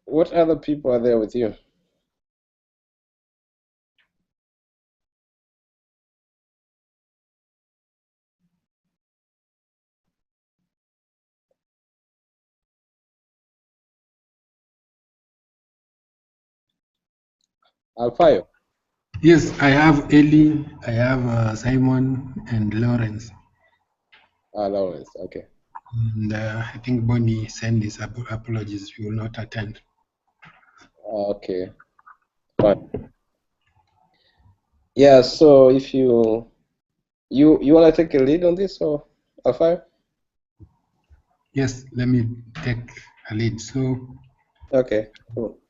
What other people are there with you? Alfayo? Yes, I have Eli, I have Simon and Lawrence. Lawrence, okay. And I think Bonnie sent his apologies. He will not attend. Okay, fine. Yeah, so if you want to take a lead on this, or Alfayo? Yes, let me take a lead. So, Okay, cool.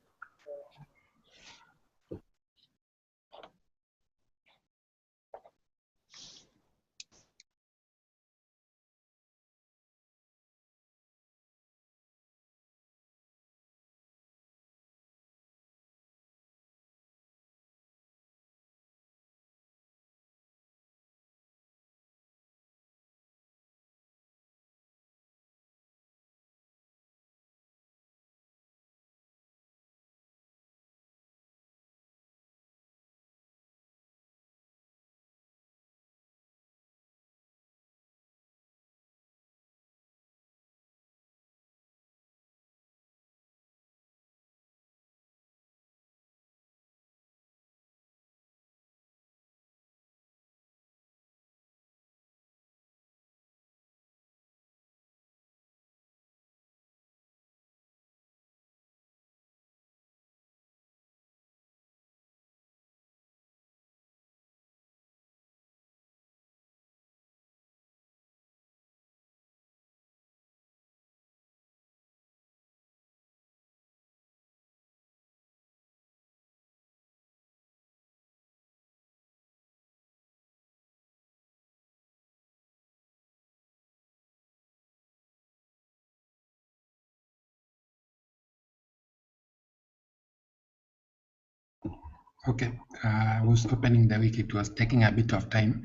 okay, I was opening the wiki. It was taking a bit of time,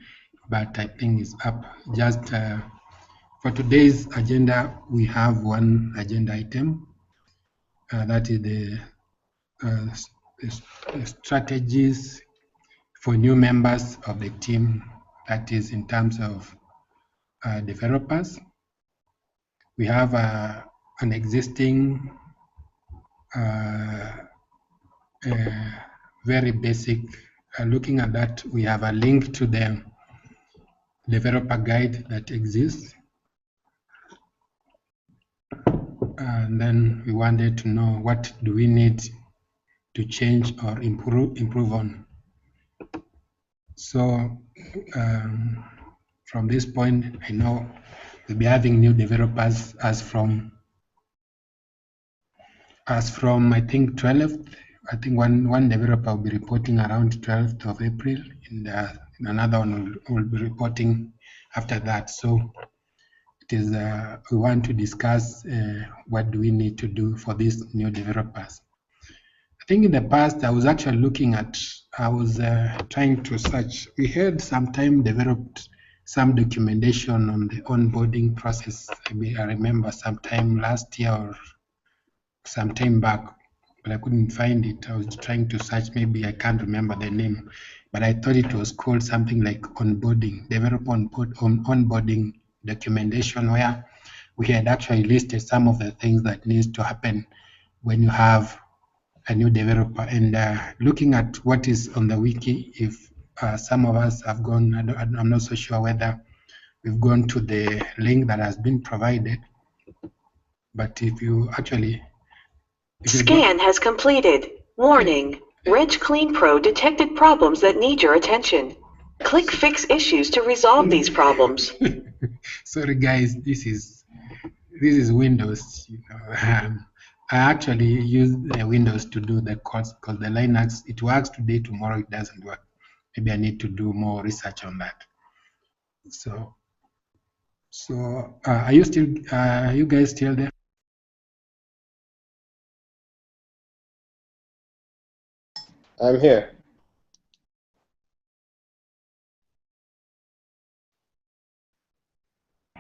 but I think it's up. Just for today's agenda, we have one agenda item. That is the strategies for new members of the team. That is in terms of developers. We have an existing very basic. Looking at that, we have a link to the developer guide that exists. And then we wanted to know what do we need to change or improve on. So from this point, I know we'll be having new developers as from I think 12th. I think one developer will be reporting around 12th of April, and another one will be reporting after that. So it is we want to discuss what do we need to do for these new developers. I think in the past I was actually looking at, I was trying to search. We had sometime developed some documentation on the onboarding process. I remember sometime last year or some time back, but I couldn't find it. I was trying to search, maybe I can't remember the name, but I thought it was called something like onboarding, onboarding documentation, where we had actually listed some of the things that needs to happen when you have a new developer. And looking at what is on the wiki, if some of us have gone, I'm not so sure whether we've gone to the link that has been provided, but if you actually Scan has completed. Warning. Reg Clean Pro detected problems that need your attention. Click Fix Issues to resolve these problems. Sorry guys, this is Windows. I actually use Windows to do the codes because the Linux, it works today, tomorrow it doesn't work. Maybe I need to do more research on that. So are you guys still there? I'm here.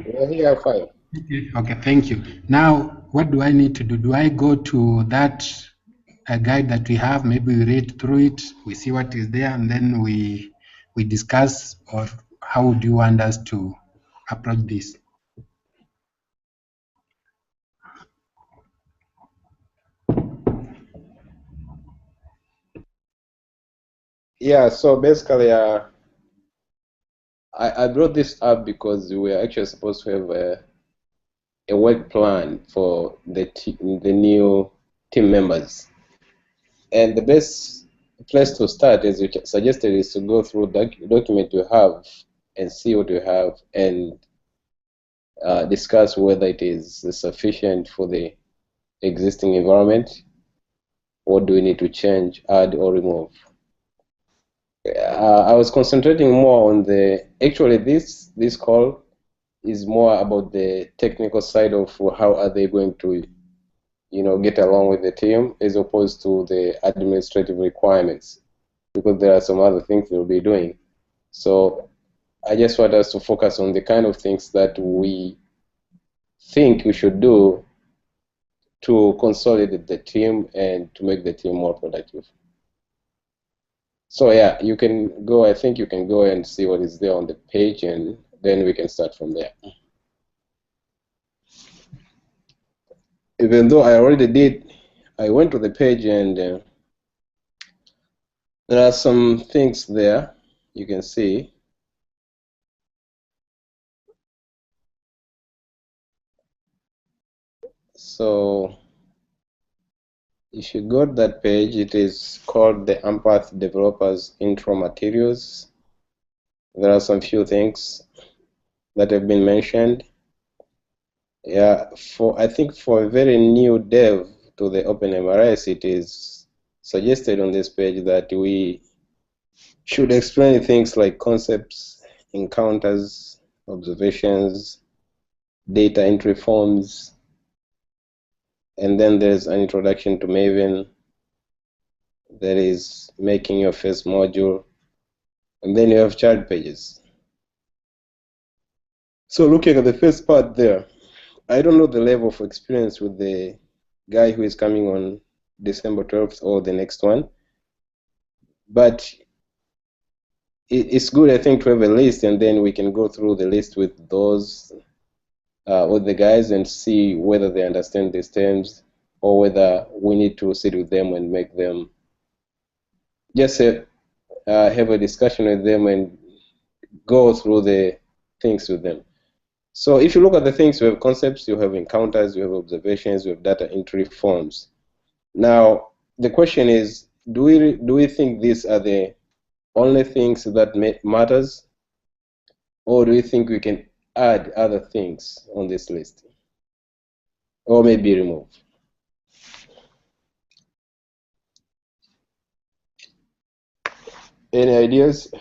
We're here, Alfayo. Okay, thank you. Now, what do I need to do? Do I go to that guide that we have? Maybe we read through it, we see what is there, and then we discuss, or how do you want us to approach this? Yeah, so basically, I brought this up because we were actually supposed to have a work plan for the new team members. And the best place to start, as you suggested, is to go through the document you have and see what you have and discuss whether it is sufficient for the existing environment. What do we need to change, add, or remove? I was concentrating more on actually this call is more about the technical side of how are they going to get along with the team as opposed to the administrative requirements, because there are some other things they'll be doing. So I just want us to focus on the kind of things that we think we should do to consolidate the team and to make the team more productive. So yeah, you can go, I think you can go and see what is there on the page, and then we can start from there. Even though I already did, I went to the page and there are some things there you can see. So if you go to that page, it is called the AMPATH Developers Intro Materials. There are some few things that have been mentioned. Yeah, I think for a very new dev to the OpenMRS, it is suggested on this page that we should explain things like concepts, encounters, observations, data entry forms, and then there's an introduction to Maven. There is making your first module, and then you have child pages. So looking at the first part there, I don't know the level of experience with the guy who is coming on December 12th or the next one, but it's good, I think, to have a list, and then we can go through the list with those with the guys and see whether they understand these terms or whether we need to sit with them and make them just have a discussion with them and go through the things with them. So if you look at the things, you have concepts, you have encounters, you have observations, you have data entry forms. Now, the question is, do we think these are the only things that matters, or do we think we can add other things on this list, or maybe remove? Any ideas?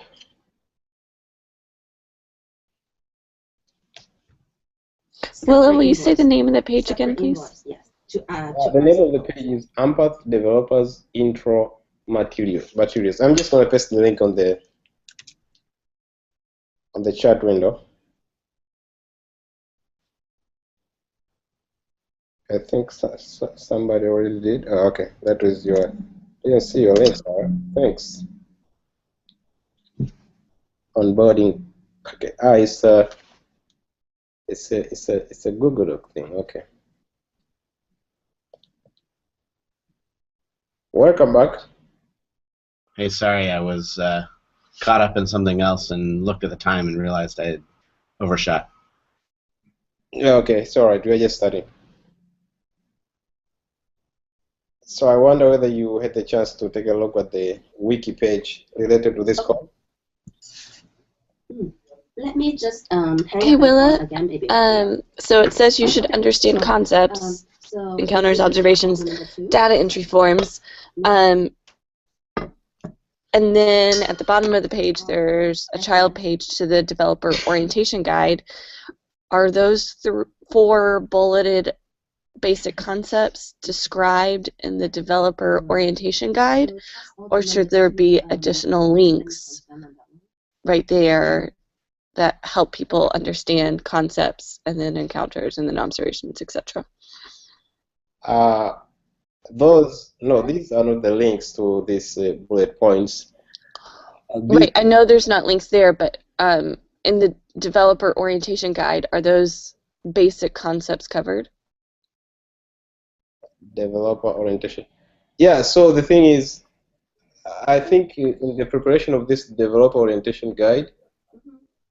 Will you say the name of the page again, please? Yes. The name of the page is AMPATH Developers Intro Materials. I'm just going to paste the link on the chat window. I think somebody already did. Oh, okay, that was your. I didn't see your link, Sarah. Thanks. Onboarding. Okay. It's a Google Doc thing. Okay. Welcome back. Hey, sorry, I was caught up in something else and looked at the time and realized I had overshot. Yeah, okay, it's all right. We're just starting. So I wonder whether you had the chance to take a look at the wiki page related to this call. Let me just Hey, Willa. again, maybe. So it says you should understand concepts, encounters, observations, data entry forms. And then at the bottom of the page, there's a child page to the developer orientation guide. Are those 4 bulleted basic concepts described in the developer orientation guide, or should there be additional links right there that help people understand concepts and then encounters and then observations, etc. These are not the links to these bullet points. Right, I know there's not links there, but in the developer orientation guide, are those basic concepts covered? Developer orientation. Yeah, so the thing is, I think in the preparation of this developer orientation guide,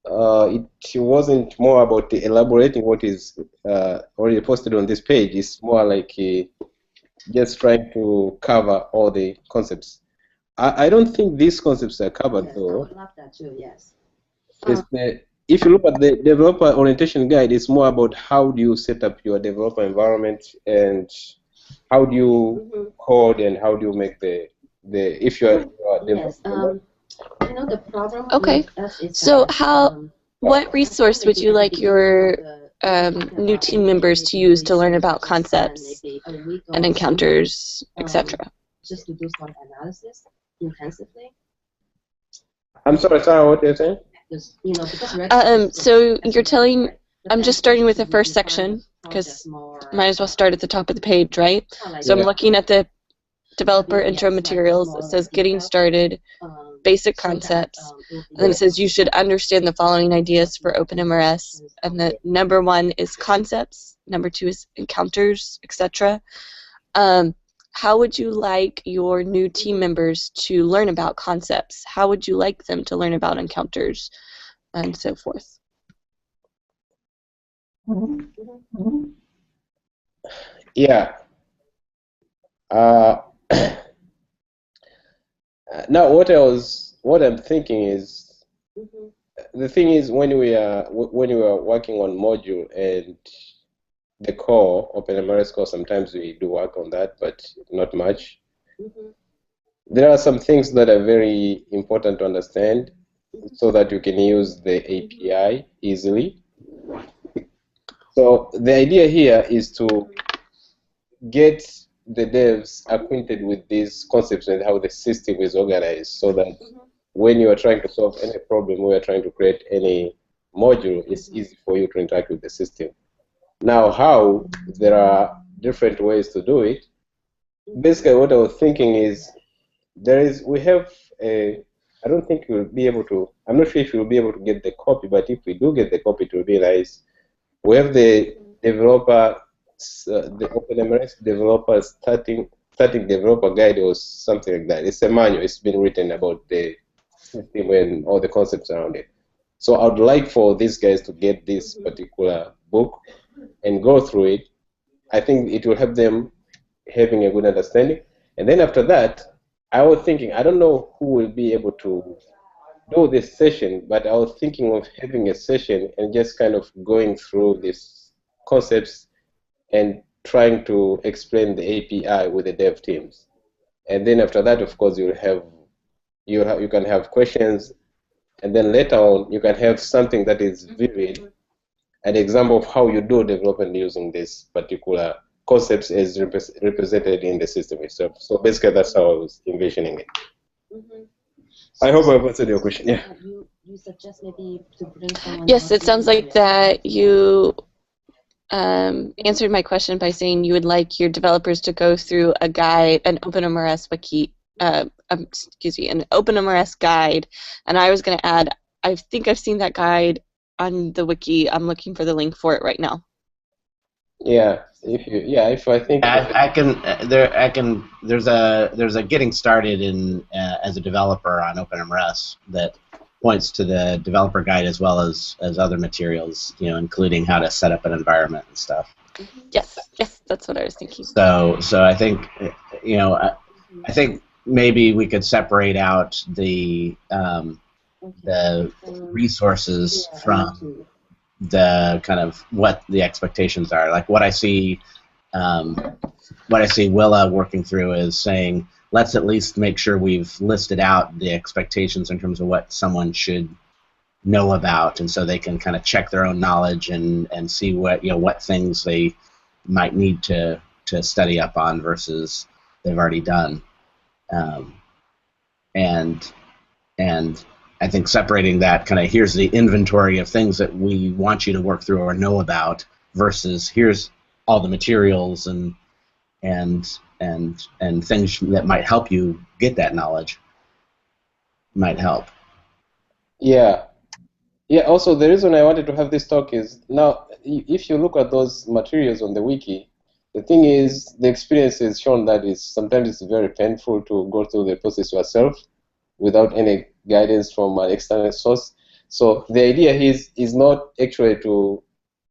it wasn't more about elaborating what is already posted on this page. It's more like just trying to cover all the concepts. I don't think these concepts are covered, though. I would love that too, yes. If you look at the developer orientation guide, it's more about how do you set up your developer environment and how do you code and how do you make the if you are Yes, you know the problem Okay. with us is So that, what resource would you like your new team members to use to learn about concepts and encounters, etc.? just to do some analysis intensively? I'm sorry, Sarah, what you're saying? Because, you know, because So you're telling, I'm just starting with the first section because might as well start at the top of the page, right? So I'm looking at the developer intro materials. It says getting started, basic concepts. And then it says you should understand the following ideas for OpenMRS. And the number 1 is concepts, number 2 is encounters, etc. How would you like your new team members to learn about concepts? How would you like them to learn about encounters and so forth? Yeah. Now, what I'm thinking is, the thing is when we are working on module and the core, OpenMRS core, sometimes we do work on that, but not much. There are some things that are very important to understand so that you can use the API easily. So the idea here is to get the devs acquainted with these concepts and how the system is organized so that when you are trying to solve any problem, we are trying to create any module, it's easy for you to interact with the system. Now, how? There are different ways to do it. Basically, what I was thinking is, we have a, I don't think you'll be able to, I'm not sure if you'll be able to get the copy, but if we do get the copy, it will be nice. We have the developer, the OpenMRS developer starting developer guide or something like that. It's a manual. It's been written about the system and all the concepts around it. So I'd like for these guys to get this particular book and go through it. I think it will help them having a good understanding. And then after that, I was thinking, I don't know who will be able to do this session, but I was thinking of having a session and just kind of going through these concepts and trying to explain the API with the dev teams. And then after that, of course, you can have questions, and then later on you can have something that is vivid, an example of how you do development using this particular concepts as represented in the system itself. So basically, that's how I was envisioning it. I hope I've answered your question. Yeah. You suggest maybe to bring someone Yes, else it sounds like that you answered my question by saying you would like your developers to go through a guide, an OpenMRS wiki, an OpenMRS guide, and I was going to add, I think I've seen that guide on the wiki. I'm looking for the link for it right now. Yeah, if I think there's a getting started in as a developer on OpenMRS that points to the developer guide as well as other materials, including how to set up an environment and stuff. Yes, that's what I was thinking. So I think I think maybe we could separate out the resources from the kind of what the expectations are. Like what I see Willa working through is saying, let's at least make sure we've listed out the expectations in terms of what someone should know about, and so they can kind of check their own knowledge and see what things they might need to study up on versus they've already done. And I think separating that kind of here's the inventory of things that we want you to work through or know about versus here's all the materials and things that might help you get that knowledge might help. Yeah. Yeah, also the reason I wanted to have this talk is now if you look at those materials on the wiki, the thing is the experience has shown that sometimes it's very painful to go through the process yourself without any guidance from an external source. So the idea is not actually to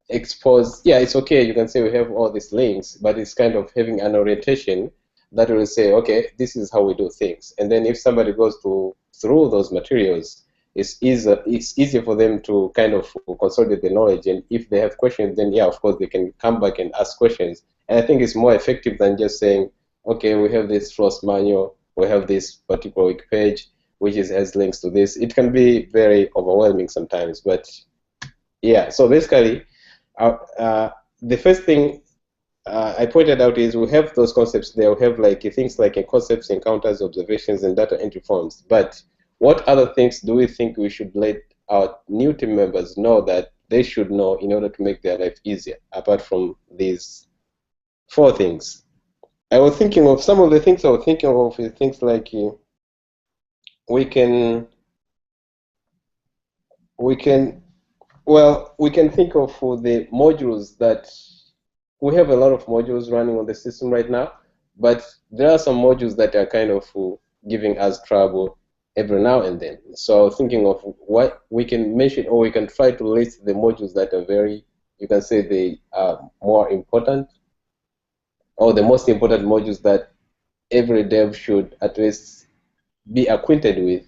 expose, yeah, it's okay, you can say we have all these links, but it's kind of having an orientation that will say, okay, this is how we do things. And then if somebody goes through those materials, it's easier for them to kind of consolidate the knowledge. And if they have questions, then yeah, of course, they can come back and ask questions. And I think it's more effective than just saying, okay, we have this source manual, we have this particular wiki page, which has links to this. It can be very overwhelming sometimes, but yeah, so basically, the first thing I pointed out is we have those concepts there. We have like things like concepts, encounters, observations, and data entry forms. But what other things do we think we should let our new team members know that they should know in order to make their life easier, apart from these 4 things? I was thinking of some of the things I was thinking of is things like we can think of the modules that we have a lot of modules running on the system right now, but there are some modules that are kind of giving us trouble every now and then. So thinking of what we can mention, or we can try to list the modules that are very, you can say they are more important, or the most important modules that every dev should at least be acquainted with,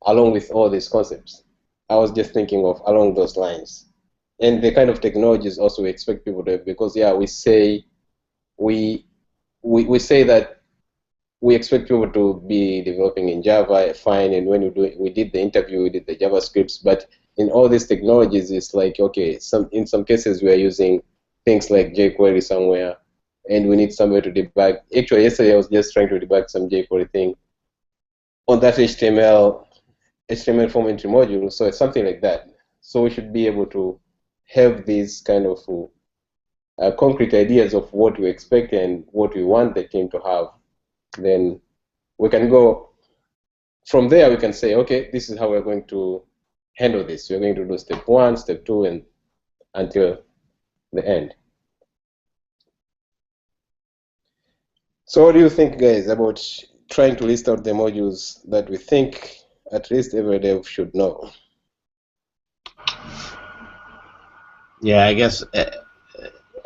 along with all these concepts. I was just thinking of along those lines. And the kind of technologies also we expect people to have, because yeah, we say that we expect people to be developing in Java, fine, and when we did the interview, we did the JavaScripts, but in all these technologies, it's like, okay, in some cases we are using things like jQuery somewhere, and we need somewhere to debug. Actually, yesterday I was just trying to debug some jQuery thing on that HTML form entry module, so it's something like that. So we should be able to have these kind of concrete ideas of what we expect and what we want the team to have. Then we can go from there. We can say, okay, this is how we're going to handle this. We're going to do step 1, step 2, and until the end. So what do you think, guys, about trying to list out the modules that we think at least every dev should know? Yeah, I guess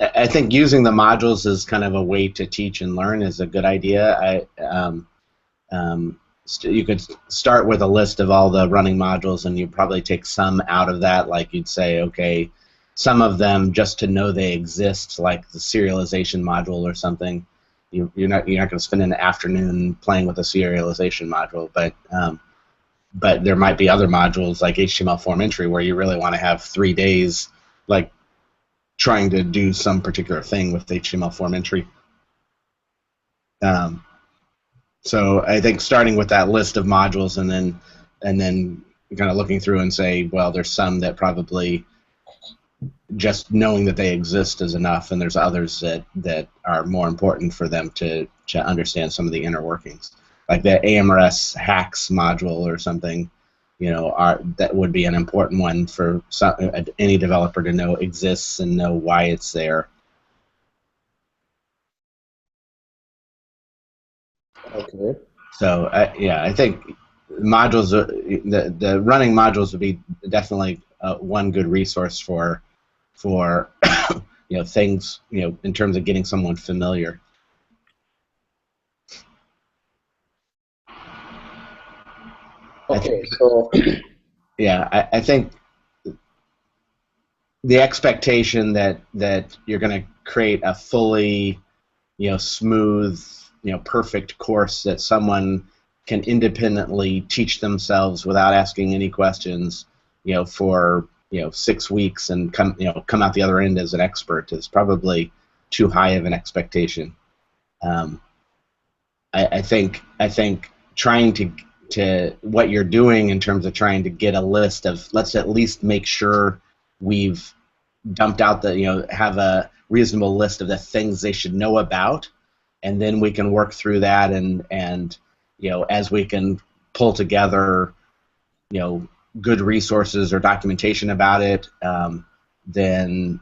I think using the modules as kind of a way to teach and learn is a good idea. You could start with a list of all the running modules, and you probably take some out of that. Like you'd say, okay, some of them just to know they exist, like the serialization module or something. You're not going to spend an afternoon playing with a serialization module, but there might be other modules like HTML form entry where you really want to have 3 days, like trying to do some particular thing with HTML form entry. So I think starting with that list of modules and then kind of looking through and say, well, there's some that probably just knowing that they exist is enough, and there's others that are more important for them to understand some of the inner workings. Like the AMRS hacks module or something, that would be an important one for any developer to know exists and know why it's there. Okay. So I think modules, the running modules would be definitely one good resource for things in terms of getting someone familiar. Okay, so yeah, I think the expectation that you're going to create a fully smooth, perfect course that someone can independently teach themselves without asking any questions, for 6 weeks and come out the other end as an expert is probably too high of an expectation. I think trying to what you're doing in terms of trying to get a list of, let's at least make sure we've dumped out have a reasonable list of the things they should know about, and then we can work through that, and as we can pull together good resources or documentation about it, then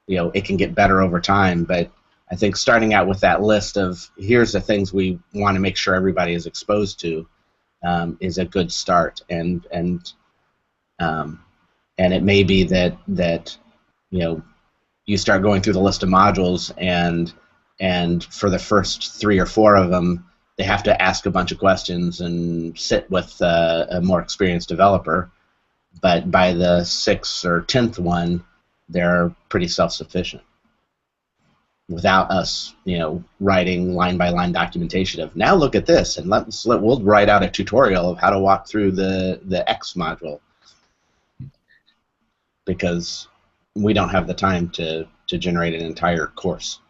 it can get better over time. But I think starting out with that list of here's the things we want to make sure everybody is exposed to is a good start, and it may be that you start going through the list of modules, and for the first 3 or 4 of them, they have to ask a bunch of questions and sit with a more experienced developer. But by the 6th or 10th one, they're pretty self-sufficient without us, writing line-by-line documentation of, now look at this, and we'll write out a tutorial of how to walk through the X module, because we don't have the time to generate an entire course.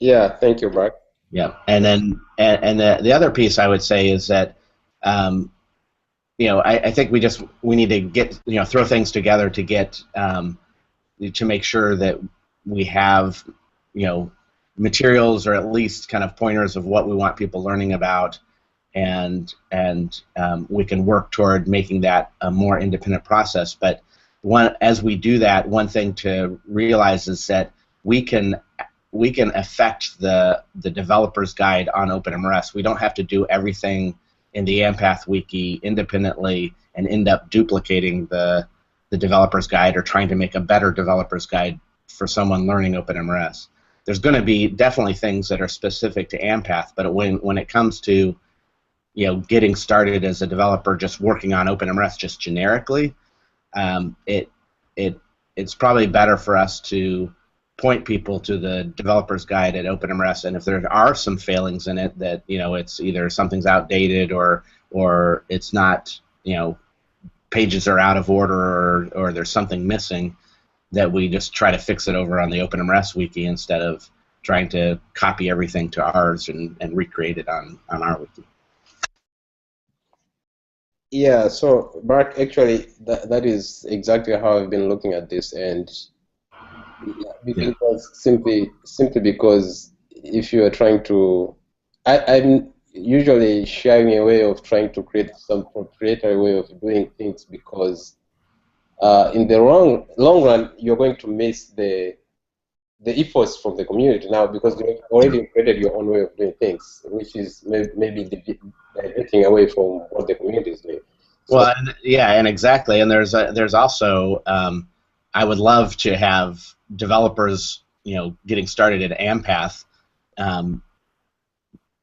Yeah, thank you, Mark. Yeah, and then the other piece I would say is that I think we need to get throw things together to get to make sure that we have materials, or at least kind of pointers of what we want people learning about, and we can work toward making that a more independent process. But as we do that, one thing to realize is that we can affect the developer's guide on OpenMRS. We don't have to do everything in the AMPATH wiki independently and end up duplicating the developer's guide or trying to make a better developer's guide for someone learning OpenMRS. There's going to be definitely things that are specific to AMPATH, but when it comes to getting started as a developer, just working on OpenMRS just generically, it's probably better for us to point people to the developer's guide at OpenMRS, and if there are some failings in it, that it's either something's outdated or it's not, pages are out of order, or there's something missing, that we just try to fix it over on the OpenMRS wiki instead of trying to copy everything to ours and recreate it on our wiki. Yeah, so Mark, actually, that is exactly how I've been looking at this, and because simply because if you are trying to, I'm usually shying away of trying to create some proprietary way of doing things, because in the long run you're going to miss the ethos from the community now, because you've already created your own way of doing things, which is maybe diverting away from what the community is doing. So, well, and exactly, and there's also I would love to have developers, getting started at AMPATH,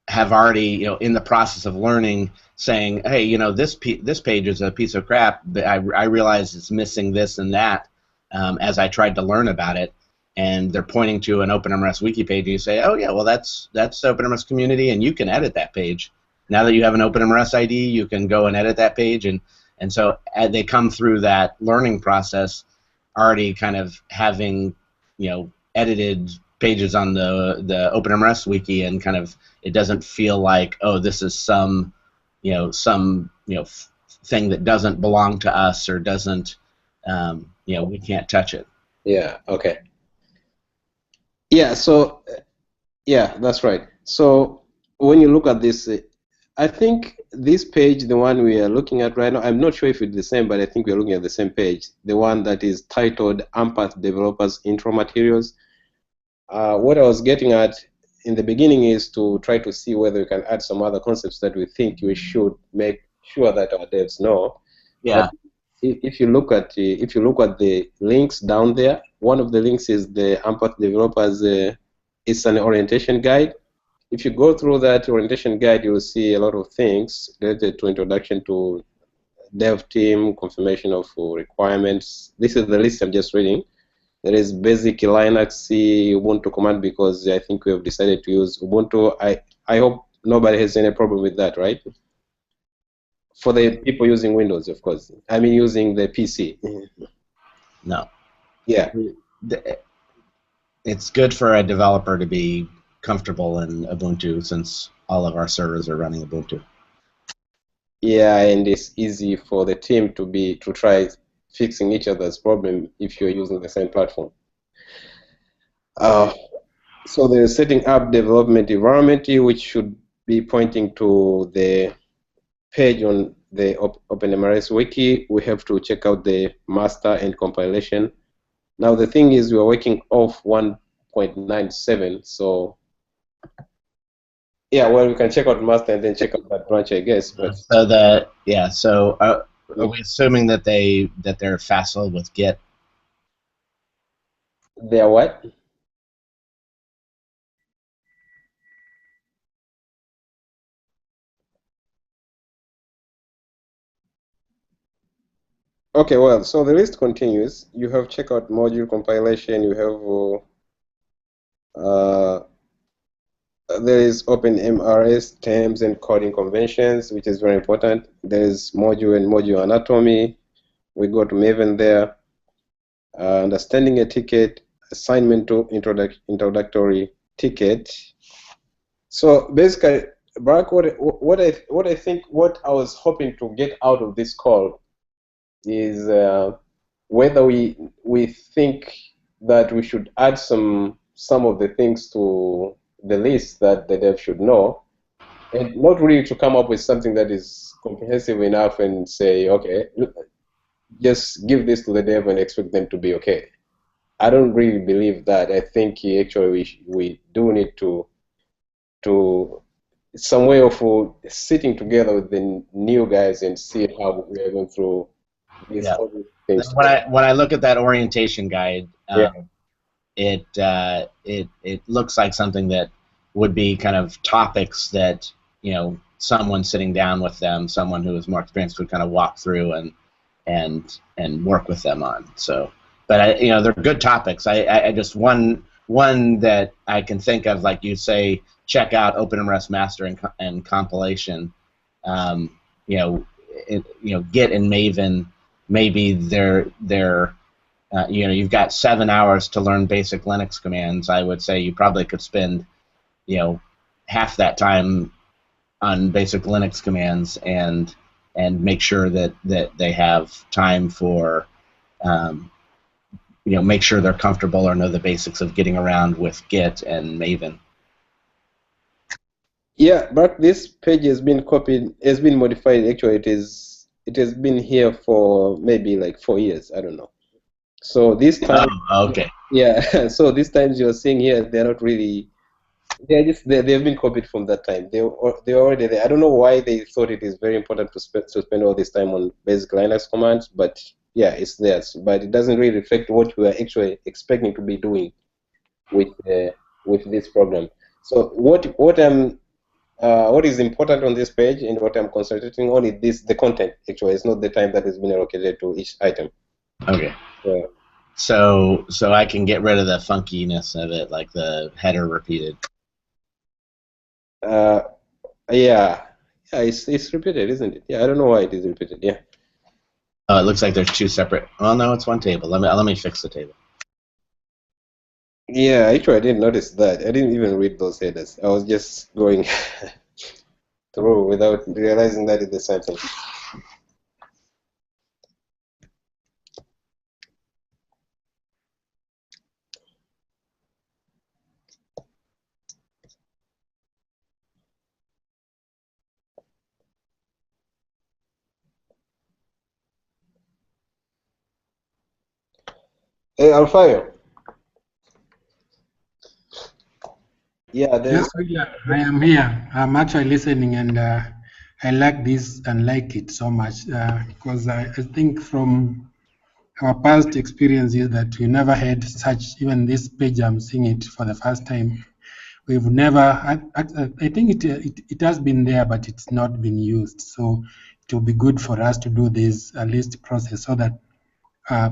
have already, in the process of learning, saying, hey, this page is a piece of crap. I realize it's missing this and that as I tried to learn about it, and they're pointing to an OpenMRS wiki page, and you say, oh yeah, well that's OpenMRS community, and you can edit that page. Now that you have an OpenMRS ID, you can go and edit that page, and so they come through that learning process already kind of having, edited pages on the OpenMRS wiki, and kind of it doesn't feel like, oh, this is some thing that doesn't belong to us, or doesn't, we can't touch it. Yeah. Okay. Yeah. So yeah, that's right. So when you look at this, I think this page, the one we are looking at right now, I'm not sure if it's the same, but I think we're looking at the same page, the one that is titled AMPATH Developers Intro Materials. What I was getting at in the beginning is to try to see whether we can add some other concepts that we think we should make sure that our devs know. Yeah. If you look at the links down there, one of the links is the AMPATH Developers. It's an orientation guide. If you go through that orientation guide, you'll see a lot of things related to introduction to dev team, confirmation of requirements. This is the list I'm just reading. There is basic Linux C Ubuntu command, because I think we have decided to use Ubuntu. I hope nobody has any problem with that, right? For the people using Windows, of course. I mean using the PC. No. Yeah. It's good for a developer to be comfortable in Ubuntu since all of our servers are running Ubuntu. Yeah, and it's easy for the team to try fixing each other's problem if you're using the same platform. So they're setting up development environment, which should be pointing to the page on the OpenMRS wiki. We have to check out the master and compilation. Now the thing is, we are working off 1.97, so yeah, well, we can check out master and then check out that branch, I guess. But so are we assuming that they're facile with Git? They're what? Okay, well, so the list continues. You have checkout module compilation. You have there is OpenMRS terms and coding conventions, which is very important. There is module and module anatomy. We go to Maven there. Understanding a ticket, assignment to introductory ticket. So basically, Barack, what I think, what I was hoping to get out of this call is whether we think that we should add some of the things to the list that the dev should know, and not really to come up with something that is comprehensive enough and say, okay, just give this to the dev and expect them to be okay. I don't really believe that. I think actually we do need to some way of sitting together with the new guys and see how we are going through these other things. When I look at that orientation guide, it looks like something that would be kind of topics that someone sitting down with them, someone who is more experienced, would kind of walk through and work with them on. So, but they're good topics. I just one that I can think of, like you say, check out OpenMRS master and compilation. Git and Maven. Maybe you've got 7 hours to learn basic Linux commands. I would say you probably could spend, half that time on basic Linux commands and make sure that they have time for, make sure they're comfortable or know the basics of getting around with Git and Maven. Yeah, but this page has been modified. Actually, it has been here for maybe like 4 years. I don't know. So this time, okay. Yeah. So these times you're seeing here, they're not really. They've been copied from that time. They're already there. I don't know why they thought it is very important to spend all this time on basic Linux commands, but yeah, it's there. But it doesn't really reflect what we are actually expecting to be doing with this program. So what is important on this page and what I'm concentrating on is the content. Actually, it's not the time that has been allocated to each item. Okay. So I can get rid of the funkiness of it, like the header repeated. Yeah, it's repeated, isn't it? Yeah, I don't know why it is repeated. Yeah. Oh, it looks like there's two separate. Well, no, it's one table. Let me fix the table. Yeah, actually, I didn't notice that. I didn't even read those headers. I was just going through without realizing that it's the same thing. Hey, Alfayo. Yeah, Yes, I am here. I'm actually listening, and I like this and like it so much because I think from our past experiences that we never had such, even this page I'm seeing it for the first time. We've never, I think it has been there, but it's not been used. So it will be good for us to do this list process so that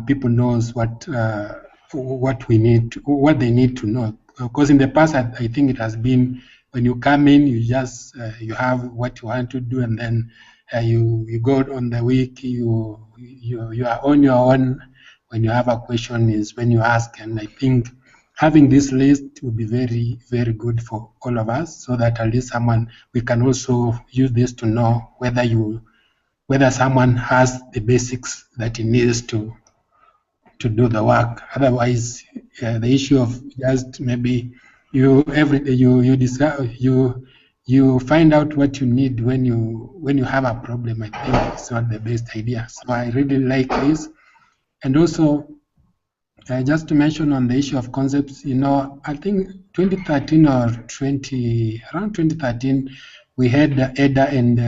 people knows what we need, what they need to know. Because in the past, I think it has been when you come in, you just you have what you want to do, and then you go on the week. You are on your own. When you have a question, is when you ask. And I think having this list would be very, very good for all of us, so that at least we can also use this to know whether someone has the basics that he needs to do the work. Otherwise, the issue of just maybe every day you decide you find out what you need when you have a problem. I think it's not the best idea. So I really like this, and also just to mention on the issue of concepts, I think 2013 or around 2013, we had Ada and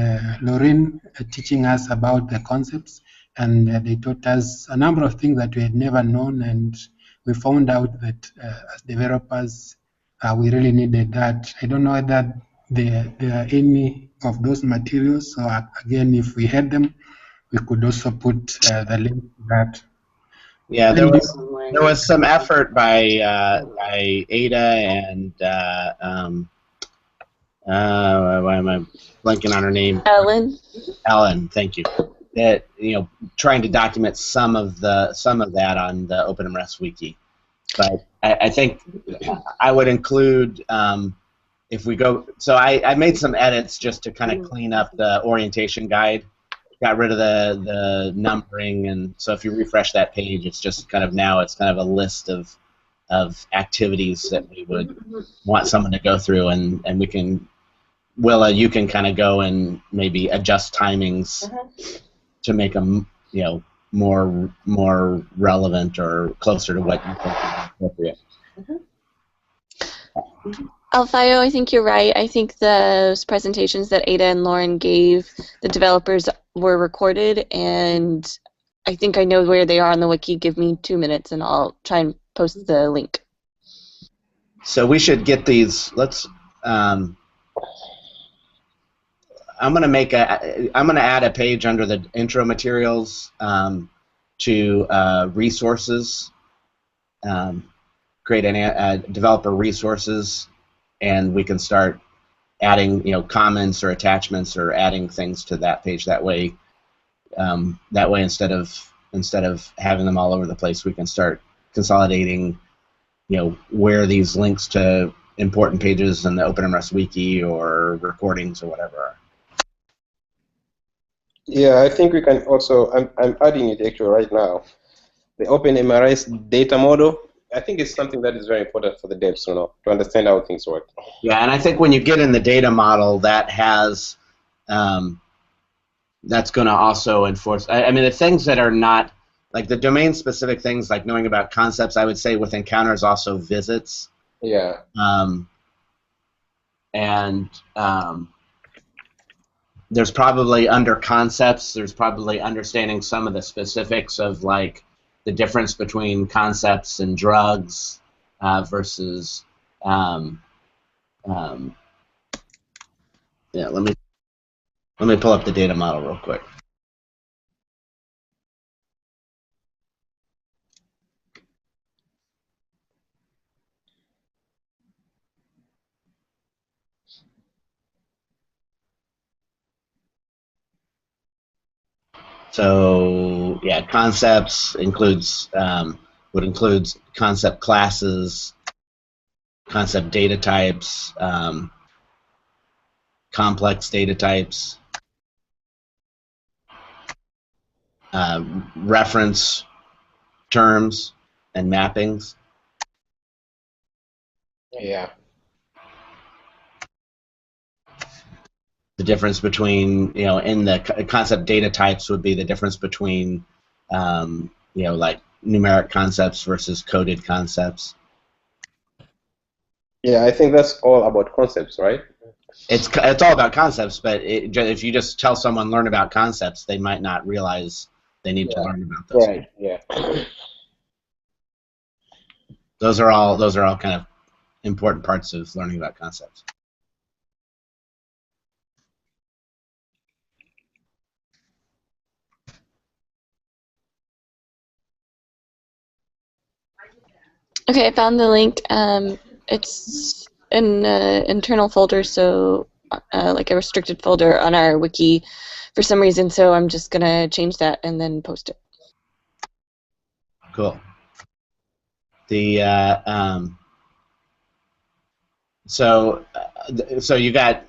Lorraine teaching us about the concepts, and they taught us a number of things that we had never known, and we found out that as developers, we really needed that. I don't know whether there are any of those materials, so again, if we had them, we could also put the link to that. Yeah, there was some effort by Ada and why am I blanking on her name? Ellen. Ellen, thank you. That trying to document some of that on the OpenMRS wiki, but I think I would include if we go. So I made some edits just to kind of clean up the orientation guide. Got rid of the numbering, and so if you refresh that page, it's just kind of a list of activities that we would want someone to go through, and we can, Willa, you can kind of go and maybe adjust timings to make them more relevant or closer to what you think is appropriate. Alfayo, I think you're right. I think those presentations that Ada and Lauren gave the developers were recorded, and I think I know where they are on the wiki. Give me 2 minutes, and I'll try and post the link. So we should get these. Let's. I'm gonna add a page under the intro materials to resources. Create a developer resources, and we can start adding comments or attachments or adding things to that page. That way instead of having them all over the place, we can start consolidating where these links to important pages in the OpenMRS wiki or recordings or whatever are. Yeah, I think we can also, I'm adding it actually right now, the OpenMRS data model. I think it's something that is very important for the devs to understand how things work. Yeah, and I think when you get in the data model, that has, that's going to also enforce, I mean, the things that are not, like the domain-specific things like knowing about concepts, I would say with encounters also visits. Yeah. There's probably under concepts, there's probably understanding some of the specifics of like the difference between concepts and drugs versus yeah. Let me pull up the data model real quick. So yeah, concepts includes would include concept classes, concept data types, complex data types, reference terms and mappings. Yeah. The difference between, in the concept data types would be the difference between, like numeric concepts versus coded concepts. Yeah, I think that's all about concepts, right? It's all about concepts, but if you just tell someone learn about concepts, they might not realize they need to learn about those. Right. Yeah. Those are all kind of important parts of learning about concepts. Okay, I found the link. It's in an internal folder, so like a restricted folder on our wiki for some reason, so I'm just going to change that and then post it. Cool. The so you got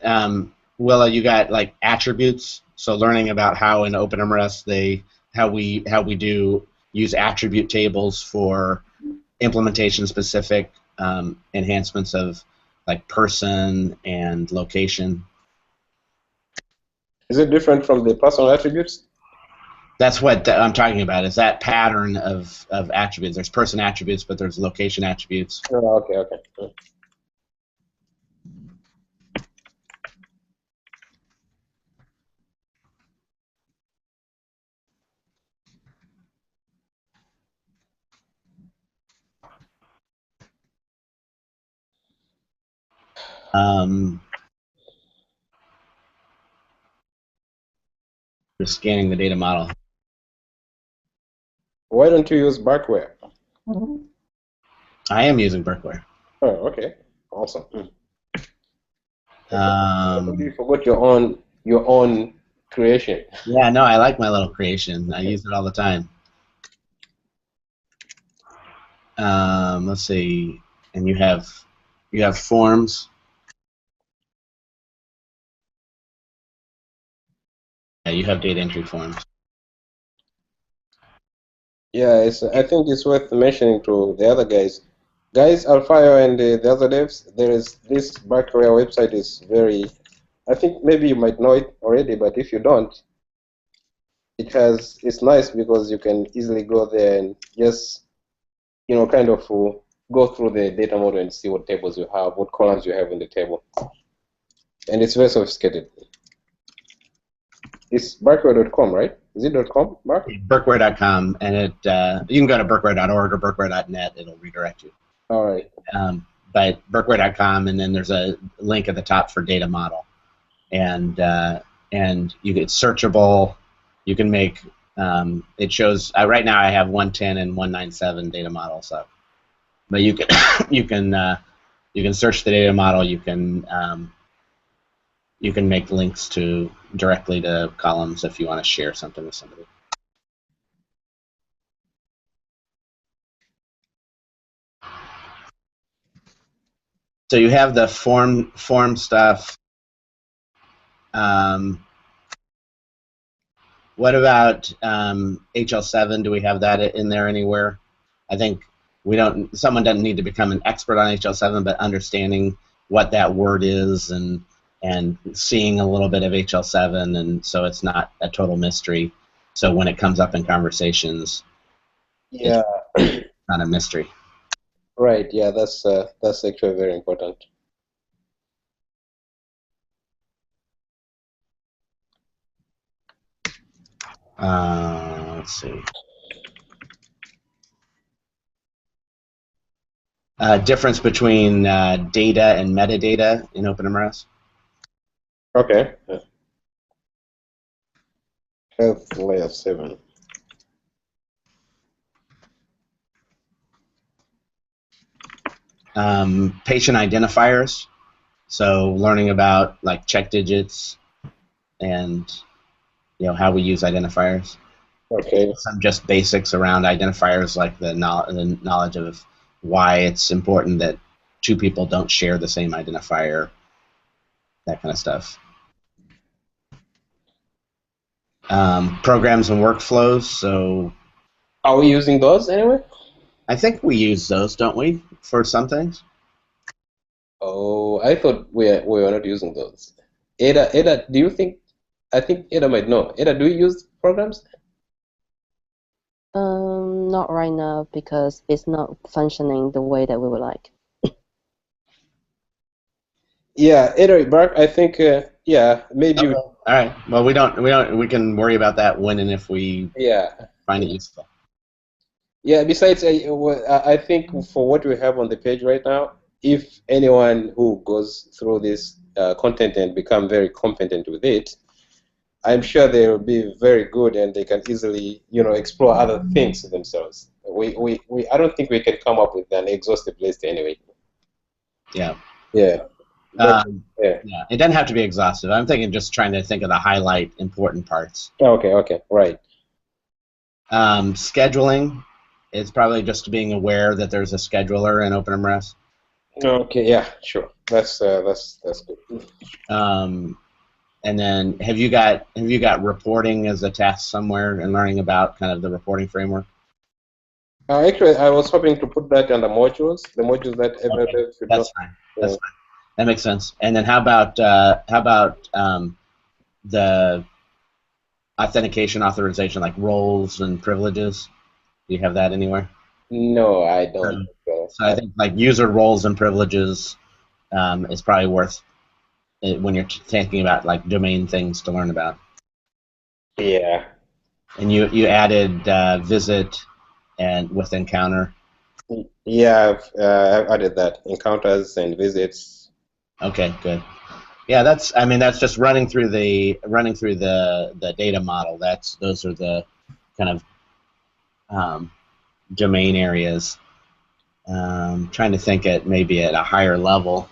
Willa, you got like attributes. So learning about how in OpenMRS how we do use attribute tables for implementation specific enhancements of like person and location. Is it different from the personal attributes? That's what I'm talking about, is that pattern of attributes. There's person attributes, but there's location attributes. Oh, okay, okay. Just scanning the data model. Why don't you use barkware? I am using Berkware. Oh, okay. Awesome. You forgot your own creation. Yeah, no, I like my little creation. I use it all the time. Let's see, and you have forms. Yeah, you have data entry forms. Yeah, I think it's worth mentioning to the other guys. Guys, Alfayo and the other devs, there is this barkware website is very, I think maybe you might know it already, but if you don't, it's nice because you can easily go there and just, kind of go through the data model and see what tables you have, what columns you have in the table. And it's very sophisticated. It's barkware.com, right? Is it .com, Mark? Berkware.com, and you can go to berkware.org or berkware.net. It'll redirect you. All right. But berkware.com, and then there's a link at the top for data model, and you get searchable. You can make it shows right now I have 110 and 197 data models up, but you can you can search the data model. You can make links directly to columns if you want to share something with somebody. So you have the form stuff. What about HL7? Do we have that in there anywhere? I think someone doesn't need to become an expert on HL7, but understanding what that word is and seeing a little bit of HL7, and so it's not a total mystery. So when it comes up in conversations, yeah, it's not a mystery. Right. Yeah, that's actually very important. Let's see. Difference between data and metadata in OpenMRS. Okay. Health layer 7. Patient identifiers. So learning about like check digits and how we use identifiers. Okay. Some just basics around identifiers, like the knowledge of why it's important that two people don't share the same identifier, that kind of stuff. Programs and workflows. So, are we using those anyway? I think we use those, don't we, for some things? Oh, I thought we were not using those. Ada, do you think? I think Ada might know. Ada, do you use programs? Not right now because it's not functioning the way that we would like. Yeah, Ada, Mark, I think yeah, maybe. Okay. All right. Well, we can worry about that when and if we find it useful. Yeah. Besides, I think for what we have on the page right now, if anyone who goes through this content and become very competent with it, I'm sure they will be very good and they can easily, explore other things themselves. I don't think we can come up with an exhaustive list anyway. Yeah. Yeah. But, yeah. It doesn't have to be exhaustive. I'm just trying to think of the highlight important parts. Okay. Right. Scheduling it's probably just being aware that there's a scheduler in OpenMRS. Okay, yeah, sure. That's good. And then have you got reporting as a task somewhere and learning about kind of the reporting framework? Actually, I was hoping to put that under modules, the modules that everybody should know. That's fine. That's fine. That makes sense. And then how about the authentication authorization, like roles and privileges? Do you have that anywhere? No, I don't. So I think like user roles and privileges is probably worth it when you're thinking about like domain things to learn about. Yeah. And you added visit and with encounter. Yeah, I've added that, encounters and visits. Okay, good. Yeah, that's just running through the data model. Those are the kind of domain areas. Trying to think maybe at a higher level.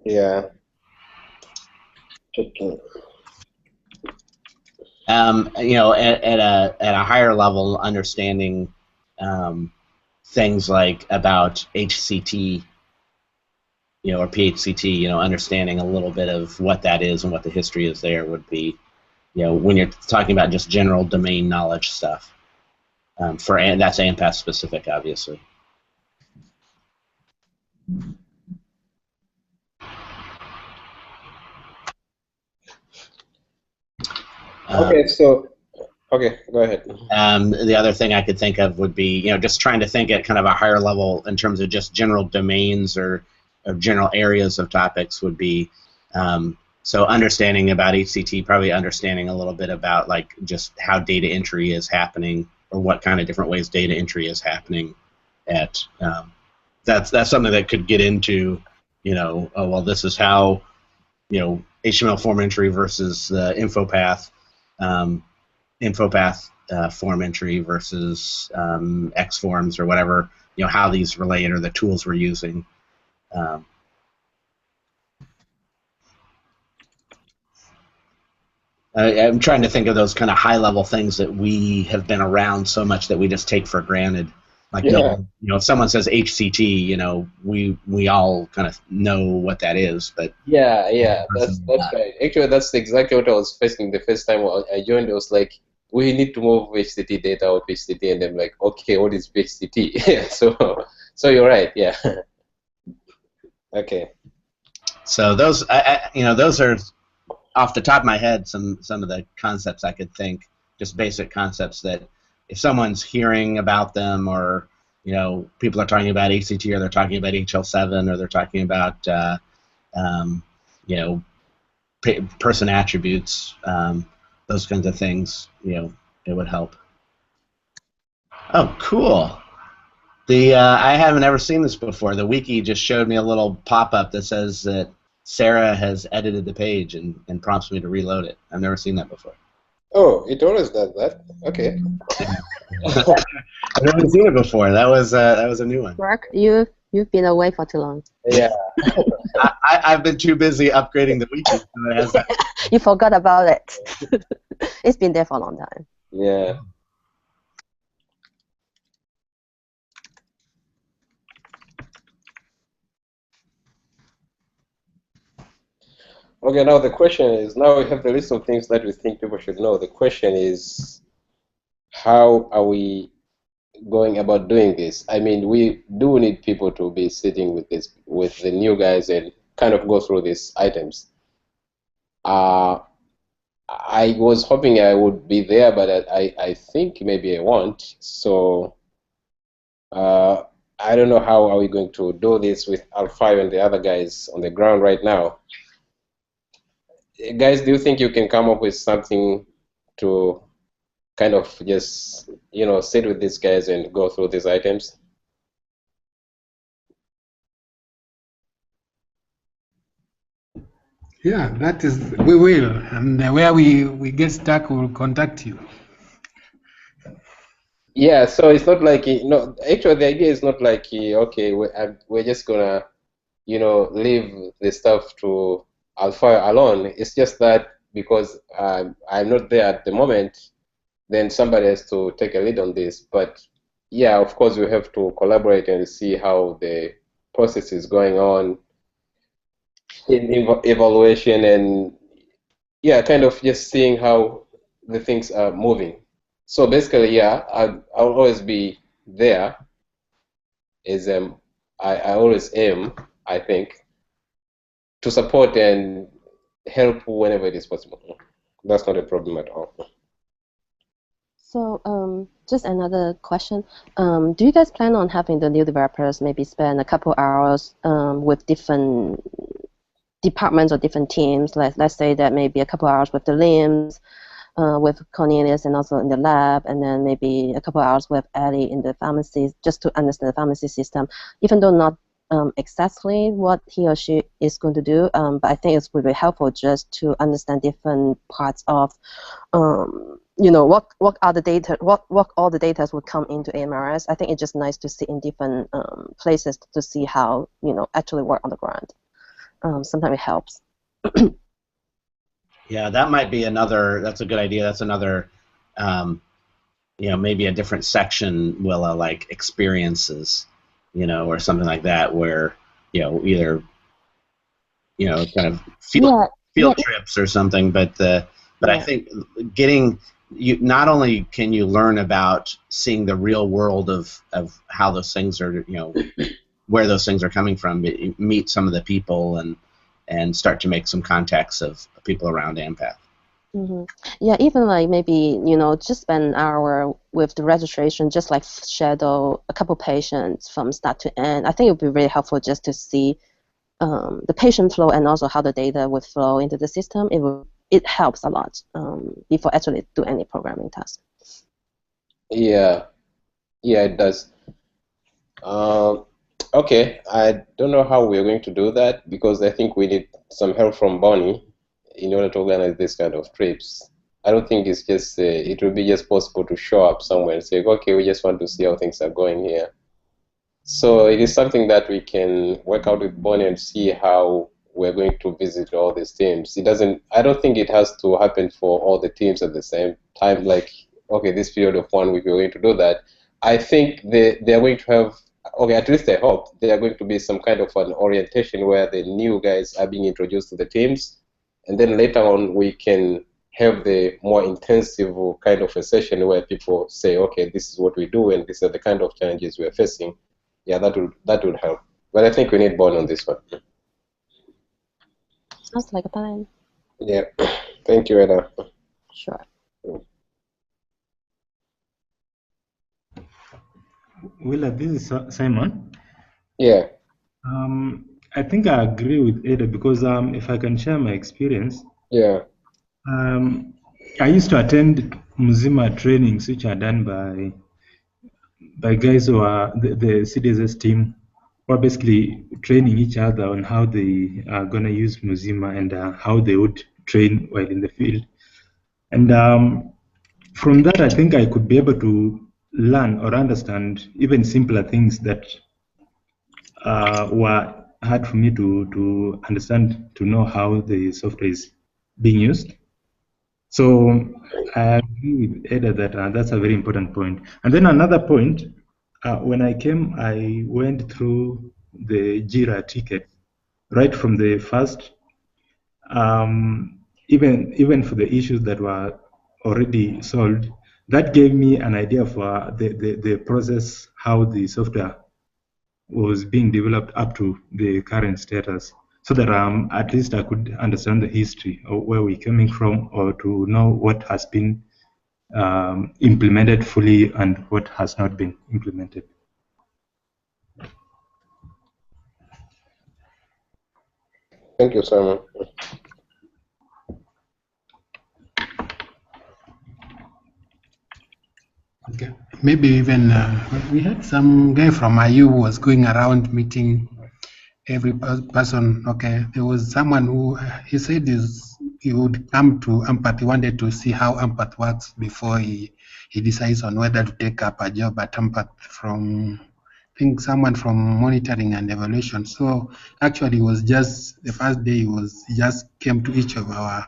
Yeah. At a higher level, understanding things like about HCT, or PHCT, understanding a little bit of what that is and what the history is there would be, when you're talking about just general domain knowledge stuff. And that's AMPATH specific, obviously. Okay, okay, go ahead. The other thing I could think of would be, just trying to think at kind of a higher level in terms of just general domains or general areas of topics would be, so understanding about HCT, probably understanding a little bit about like just how data entry is happening or what kind of different ways data entry is happening at, that's something that could get into, oh, well, this is how, HTML form entry versus InfoPath, form entry versus Xforms or whatever, how these relate or the tools we're using. I'm trying to think of those kind of high-level things that we have been around so much that we just take for granted. Like, Yeah. if someone says HCT, we all kind of know what that is, but Yeah, that's right. Actually, that's exactly what I was facing the first time I joined. It was like, we need to move HTTP data or HTTP, and I'm like, okay, what is HTTP? Yeah, so you're right. Yeah. Okay. So those, those are off the top of my head some of the concepts I could think, just basic concepts that if someone's hearing about them or people are talking about HCT or they're talking about HL7 or they're talking about person attributes, those kinds of things, it would help. Oh, cool. I haven't ever seen this before. The wiki just showed me a little pop-up that says that Sarah has edited the page and prompts me to reload it. I've never seen that before. Oh, it always does that. Okay. I've never seen it before. That was a new one. Mark, you've been away for too long. Yeah. I've been too busy upgrading the wiki. So it has that. You forgot about it. It's been there for a long time. Yeah. Okay, now the question is, now we have the list of things that we think people should know. The question is, how are we going about doing this? I mean, we do need people to be sitting with the new guys and kind of go through these items. I was hoping I would be there, but I think maybe I won't. So I don't know how are we going to do this with Al5 and the other guys on the ground right now. Guys, do you think you can come up with something to kind of just, sit with these guys and go through these items? Yeah, we will. And where we get stuck, we'll contact you. Yeah, so it's not like, actually the idea is not like, okay, we're just gonna, leave the stuff to Alpha alone. It's just that because I'm not there at the moment, then somebody has to take a lead on this. But yeah, of course, we have to collaborate and see how the process is going on in evaluation, and yeah, kind of just seeing how the things are moving. So basically, yeah, I'll always be there as I always am, I think, to support and help whenever it is possible. That's not a problem at all. So, just another question. Do you guys plan on having the new developers maybe spend a couple hours with different departments or different teams? Let's say that maybe a couple hours with the LIMS, with Cornelius, and also in the lab, and then maybe a couple hours with Ellie in the pharmacy, just to understand the pharmacy system, even though not exactly what he or she is going to do, but I think it's really helpful just to understand different parts of, what are the data, what all the data would come into AMRS. I think it's just nice to see in different places to see how actually work on the ground. Sometimes it helps. Yeah, that might be another. That's a good idea. That's another. Maybe a different section, Willa, like experiences, or something like that, where either kind of field trips or something. But I think getting you, not only can you learn about seeing the real world of how those things are, where those things are coming from, but you meet some of the people and start to make some contacts of people around AMPATH. Mm-hmm. Yeah, even like maybe just spend an hour with the registration, just like shadow a couple patients from start to end. I think it would be really helpful just to see the patient flow and also how the data would flow into the system. It helps a lot before actually do any programming task. Yeah, it does. Okay, I don't know how we're going to do that, because I think we need some help from Bonnie in order to organize this kind of trips. I don't think it's just it will be just possible to show up somewhere and say, okay, we just want to see how things are going here. So it is something that we can work out with Bonnie and see how we're going to visit all these teams. I don't think it has to happen for all the teams at the same time, like, okay, this period of 1 week we're going to do that. I think they're going to have, okay, at least I hope, there are going to be some kind of an orientation where the new guys are being introduced to the teams, and then later on we can have the more intensive kind of a session where people say, okay, this is what we do and these are the kind of challenges we're facing. Yeah, that would help. But I think we need Bonnie on this one. Sounds like a plan. Yeah. Thank you, Eda. Sure. Willa, this is Simon. Yeah. I think I agree with Ada, because if I can share my experience. Yeah. I used to attend Mzima trainings, which are done by guys who are the CDSS team, who are basically training each other on how they are going to use Mzima and how they would train while in the field. And from that, I think I could be able to learn or understand even simpler things that were hard for me to understand, to know how the software is being used. So I agree with Ada that that's a very important point. And then another point, when I came, I went through the JIRA ticket right from the first, even for the issues that were already solved. That gave me an idea of the process, how the software was being developed up to the current status, so that at least I could understand the history of where we're coming from, or to know what has been implemented fully and what has not been implemented. Thank you, Simon. Okay. Maybe even we had some guy from IU who was going around meeting every person. Okay, there was someone who he said he would come to AMPATH. He wanted to see how AMPATH works before he decides on whether to take up a job at AMPATH, from I think someone from monitoring and evaluation. So actually, it was just the first day. He just came to each of our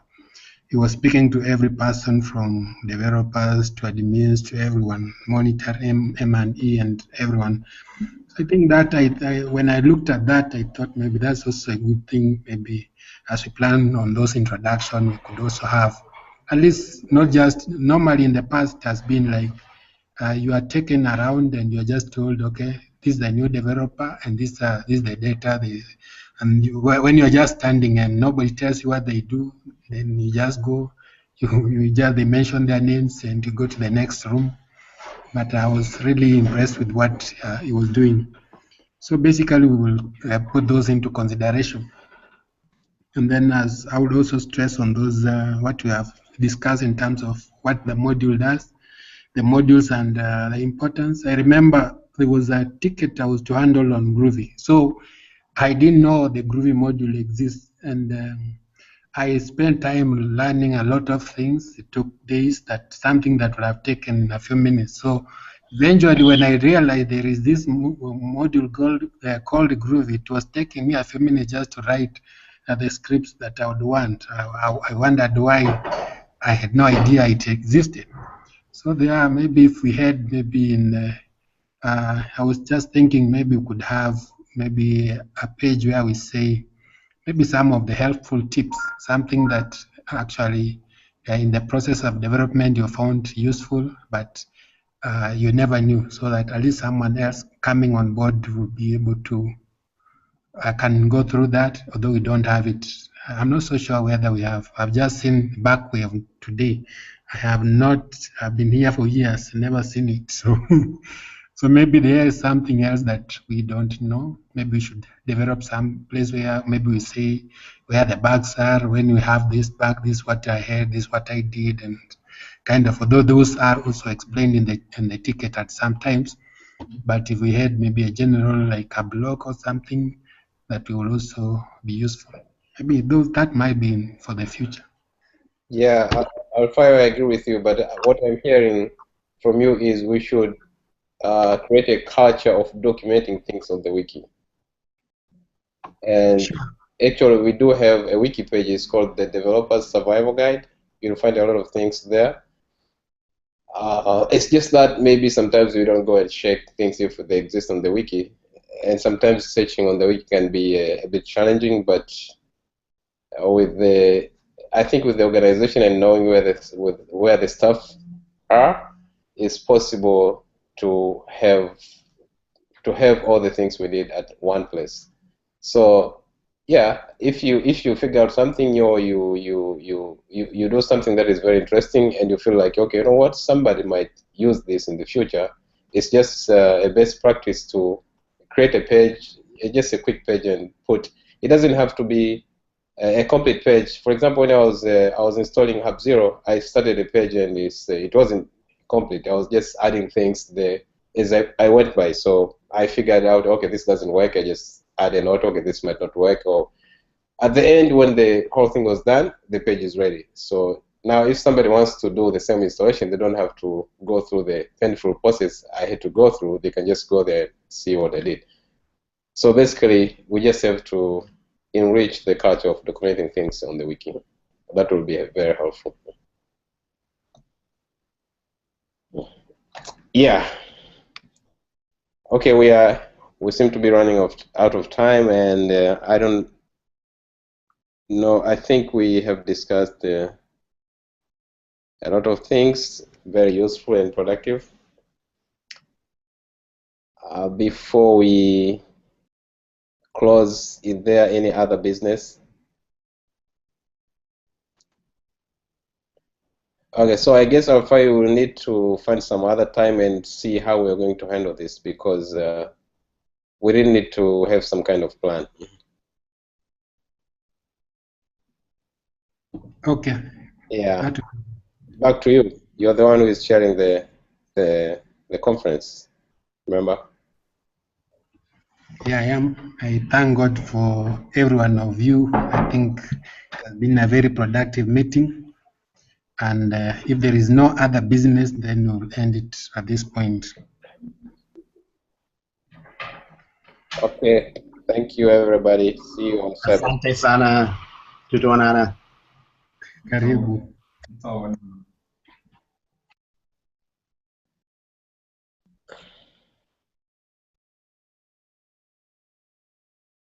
he was speaking to every person from developers to admins to everyone, monitor M&E and everyone. I think that when I looked at that, I thought maybe that's also a good thing. Maybe as we plan on those introduction, we could also have, at least not just, normally in the past it has been like you are taken around and you're just told, okay, this is the new developer and this is the data. And when you're just standing and nobody tells you what they do, then you just go, they mention their names and you go to the next room. But I was really impressed with what he was doing. So basically, we will put those into consideration. And then, as I would also stress on those, what we have discussed in terms of what the module does, the modules and the importance. I remember there was a ticket I was to handle on Groovy. So I didn't know the Groovy module exists. And I spent time learning a lot of things. It took days, that something that would have taken a few minutes. So eventually, when I realized there is this module called Groovy, it was taking me a few minutes just to write the scripts that I would want. I wondered why I had no idea it existed. So there, maybe if we had maybe in, I was just thinking maybe we could have maybe a page where we say maybe some of the helpful tips, something that actually in the process of development you found useful, but you never knew, so that at least someone else coming on board will be able to can go through that, although we don't have it. I'm not so sure whether we have. I've just seen Backwave today. I have not, I've been here for years, never seen it. So, so maybe there is something else that we don't know. Maybe we should develop some place where maybe we say where the bugs are. When we have this bug, this is what I had, this is what I did, and kind of, although those are also explained in the ticket at some times. But if we had maybe a general, like a blog or something, that will also be useful. Maybe that might be for the future. Yeah, Alfio, I agree with you, but what I'm hearing from you is we should create a culture of documenting things on the wiki. And actually, we do have a wiki page. It's called the Developer's Survival Guide. You'll find a lot of things there. It's just that maybe sometimes we don't go and check things if they exist on the wiki. And sometimes searching on the wiki can be a bit challenging, but I think with the organization and knowing where the stuff are, it's possible to have all the things we need at one place. So yeah, if you figure out something, or you do something that is very interesting, and you feel like, okay, you know what, somebody might use this in the future, it's just a best practice to create a page, just a quick page, and put. It doesn't have to be a complete page. For example, when I was installing Hub Zero, I started a page and it wasn't complete. I was just adding things there as I went by. So I figured out, okay, this doesn't work. I just add a note, okay, this might not work. Or at the end, when the whole thing was done, the page is ready. So now if somebody wants to do the same installation, they don't have to go through the painful process I had to go through. They can just go there and see what I did. So basically, we just have to enrich the culture of documenting things on the wiki. That will be very helpful. Yeah. Okay, we seem to be running out of time, and I don't know. I think we have discussed a lot of things, very useful and productive. Before we close, is there any other business? Okay, so I guess Alfai will need to find some other time and see how we're going to handle this, because we really need to have some kind of plan. Okay. Yeah. Back to you. You're the one who is chairing the conference, remember? Yeah, I am. I thank God for every one of you. I think it has been a very productive meeting. And if there is no other business, then we'll end it at this point. Okay. Thank you, everybody. See you on 7. Asante sana. Tutuanana. Karibu.